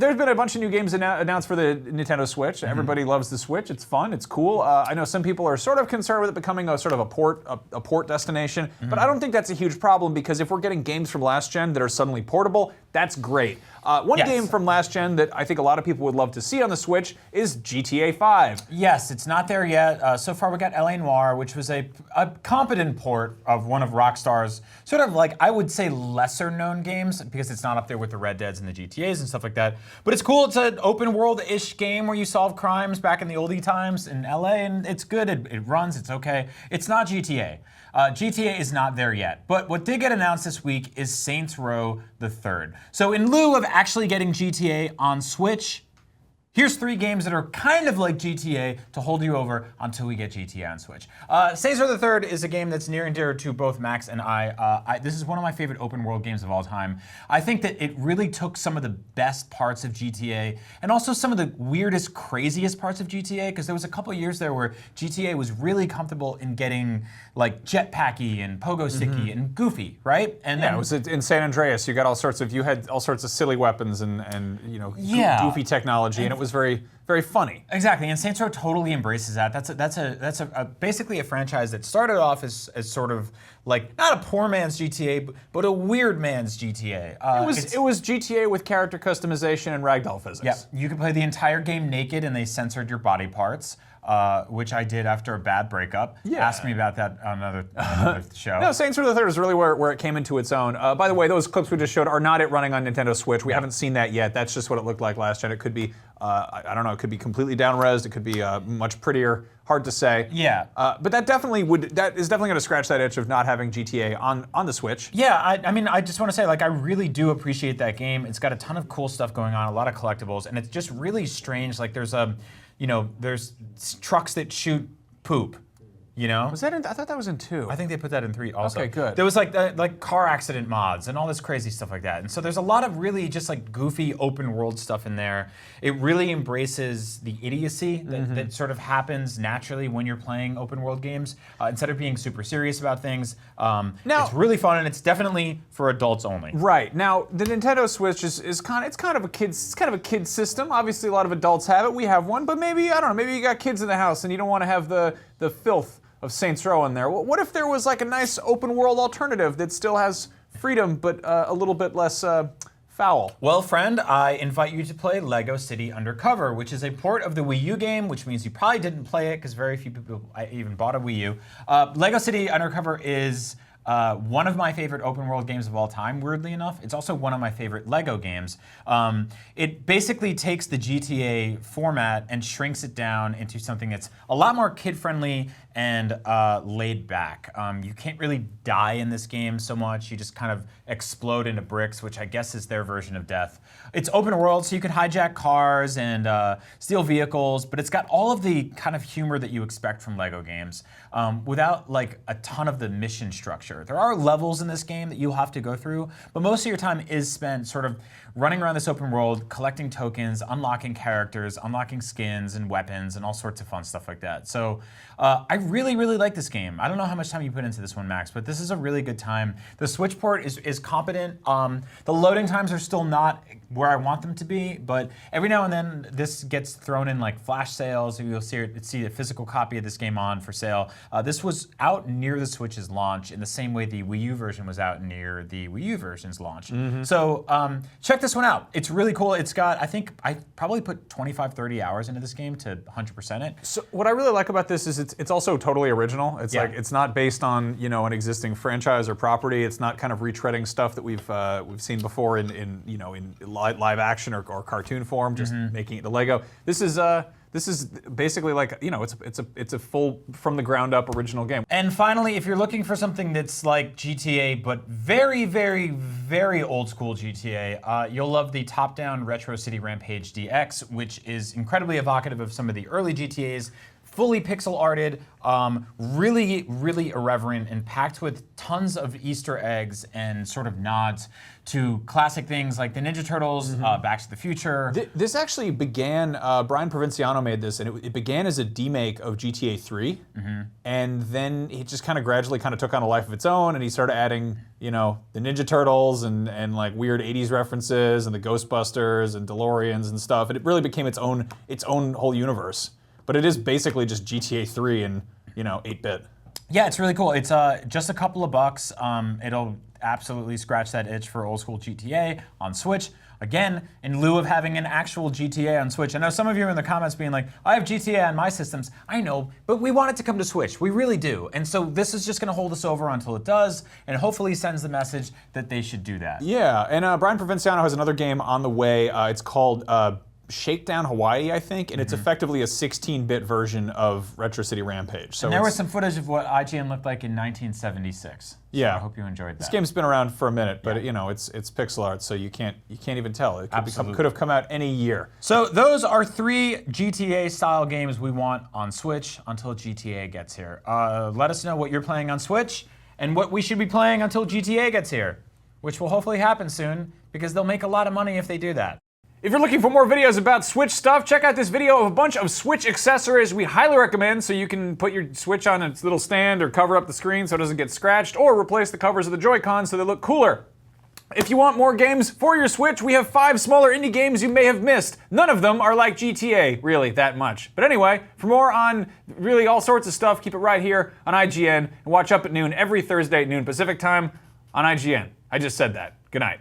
There's been a bunch of new games announced for the Nintendo Switch. Everybody loves the Switch. It's fun. It's cool. I know some people are sort of concerned with it becoming a sort of a port destination, but I don't think that's a huge problem because if we're getting games from last gen that are suddenly portable, that's great. One game from last gen that I think a lot of people would love to see on the Switch is GTA 5. Yes, it's not there yet. So far we got LA Noire, which was a competent port of one of Rockstar's sort of like, I would say, lesser known games because it's not up there with the Red Deads and the GTAs and stuff like that. But it's cool. It's an open world-ish game where you solve crimes back in the oldie times in LA, and it's good. It runs. It's okay. It's not GTA. GTA is not there yet. But what did get announced this week is Saints Row the Third. So in lieu of actually getting GTA on Switch, here's 3 games that are kind of like GTA to hold you over until we get GTA on Switch. Saints Row the Third is a game that's near and dear to both Max and I. This is one of my favorite open world games of all time. I think that it really took some of the best parts of GTA and also some of the weirdest, craziest parts of GTA, because there was a couple years there where GTA was really comfortable in getting like jetpacky and pogo sticky and goofy, right? And yeah, it was in San Andreas. You had all sorts of silly weapons and goofy technology, and it was very, very funny. Exactly, and Saints Row totally embraces that. That's basically a franchise that started off as sort of like not a poor man's GTA, but a weird man's GTA. It was GTA with character customization and ragdoll physics. Yeah, you could play the entire game naked, and they censored your body parts. Which I did after a bad breakup. Yeah. Ask me about that on another show. No, Saints Row the Third is really where it came into its own. By the way, those clips we just showed are not it running on Nintendo Switch. We haven't seen that yet. That's just what it looked like last gen. It could be, I don't know, it could be completely down-resed. It could be much prettier. Hard to say. Yeah. But that is definitely going to scratch that itch of not having GTA on the Switch. Yeah, I mean, I just want to say, like, I really do appreciate that game. It's got a ton of cool stuff going on, a lot of collectibles, and it's just really strange. Like, there's there's trucks that shoot poop. You know? Was that in? I thought that was in 2. I think they put that in 3 also. Okay, good. There was like car accident mods and all this crazy stuff like that. And so there's a lot of really just like goofy open world stuff in there. It really embraces the idiocy that sort of happens naturally when you're playing open world games. Instead of being super serious about things. Now, it's really fun, and it's definitely for adults only. Right. Now, the Nintendo Switch is kind of a kid's system. Obviously a lot of adults have it. We have one, but maybe, I don't know, maybe you got kids in the house and you don't want to have the filth of Saints Row in there. What if there was like a nice open world alternative that still has freedom but a little bit less foul? Well, friend, I invite you to play Lego City Undercover, which is a port of the Wii U game, which means you probably didn't play it because very few people even bought a Wii U. Lego City Undercover is one of my favorite open world games of all time, weirdly enough. It's also one of my favorite Lego games. It basically takes the GTA format and shrinks it down into something that's a lot more kid-friendly and laid back. You can't really die in this game so much. You just kind of explode into bricks, which I guess is their version of death. It's open world, so you can hijack cars and steal vehicles, but it's got all of the kind of humor that you expect from Lego games without like a ton of the mission structure. There are levels in this game that you'll have to go through, but most of your time is spent sort of running around this open world, collecting tokens, unlocking characters, unlocking skins and weapons, and all sorts of fun stuff like that. So I really, really like this game. I don't know how much time you put into this one, Max, but this is a really good time. The Switch port is competent. The loading times are still not where I want them to be, but every now and then this gets thrown in like flash sales. You'll see a physical copy of this game on for sale. This was out near the Switch's launch in the same way the Wii U version was out near the Wii U version's launch. So check this one out. It's really cool. It's got, I think, I probably put 25, 30 hours into this game to 100% it. So what I really like about this is it's also totally original. It's like it's not based on an existing franchise or property. It's not kind of retreading stuff that we've seen before in live action or cartoon form, just making it to Lego. This is basically like, it's a full from the ground up original game. And finally, if you're looking for something that's like GTA but very, very, very old school GTA, you'll love the top-down Retro City Rampage DX, which is incredibly evocative of some of the early GTAs. fully pixel arted, really, really irreverent, and packed with tons of Easter eggs and sort of nods to classic things like the Ninja Turtles, Back to the Future. This actually began, Brian Provinciano made this, and it began as a demake of GTA 3, and then it just kind of gradually kind of took on a life of its own, and he started adding, you know, the Ninja Turtles and like weird 80s references and the Ghostbusters and DeLoreans and stuff, and it really became its own whole universe. But it is basically just GTA 3 and, you know, 8-bit. Yeah, it's really cool. It's just a couple of bucks. It'll absolutely scratch that itch for old school GTA on Switch. Again, in lieu of having an actual GTA on Switch. I know some of you are in the comments being like, I have GTA on my systems. I know, but we want it to come to Switch. We really do. And so this is just gonna hold us over until it does, and hopefully sends the message that they should do that. Yeah, and Brian Provinciano has another game on the way. It's called Shakedown Hawaii, I think, and it's effectively a 16-bit version of Retro City Rampage. So and there was some footage of what IGN looked like in 1976. Yeah, so I hope you enjoyed that. This game's been around for a minute, but you know it's pixel art, so you can't even tell. It could have come out any year. So those are 3 GTA-style games we want on Switch until GTA gets here. Let us know what you're playing on Switch and what we should be playing until GTA gets here, which will hopefully happen soon because they'll make a lot of money if they do that. If you're looking for more videos about Switch stuff, check out this video of a bunch of Switch accessories we highly recommend so you can put your Switch on its little stand or cover up the screen so it doesn't get scratched, or replace the covers of the Joy-Cons so they look cooler. If you want more games for your Switch, we have 5 smaller indie games you may have missed. None of them are like GTA, really, that much. But anyway, for more on really all sorts of stuff, keep it right here on IGN, and watch Up at Noon every Thursday at noon Pacific time on IGN. I just said that. Good night.